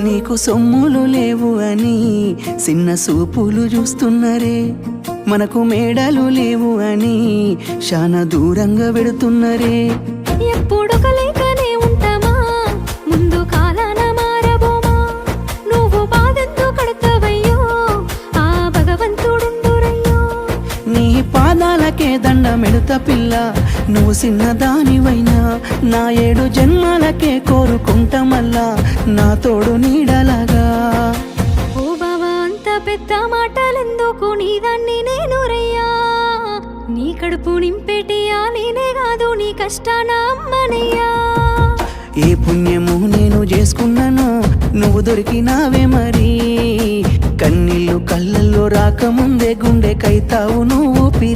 నీకు సొమ్ములు లేవు అని చిన్న సూపులు చూస్తున్నరే, మనకు మేడలు లేవు అని శానా దూరంగా వెడుతున్నరే. ఎప్పుడు కలేకనే ఉంటామా, ముందు కాలాన మారబోమా. నువ్వు బాధంతో కడతావయ్యో, ఆ భగవంతుడుండురయ్యో. నీ పాదాలకే దండమెడుత పిల్ల, నువ్వు చిన్నదానివైనా నా 7 జన్మాలకే కోరుకుంటా మల్లా నా తోడు నీడలాగా. ఓ బావా అంత పెద్ద మాటలెందుకు, నీదాన్ని నేను రయ్యా. నీ కడుపు నింపేటియా నేనే కాదు, నీ కష్టాన అమ్మనయ్యా. ఏ పుణ్యము నేను చేసుకున్నాను, నువ్వు దొరికినావే మరి. కన్నీళ్ళు కళ్ళల్లో రాకముందే గుండె కైతావు నువ్వు పిరి.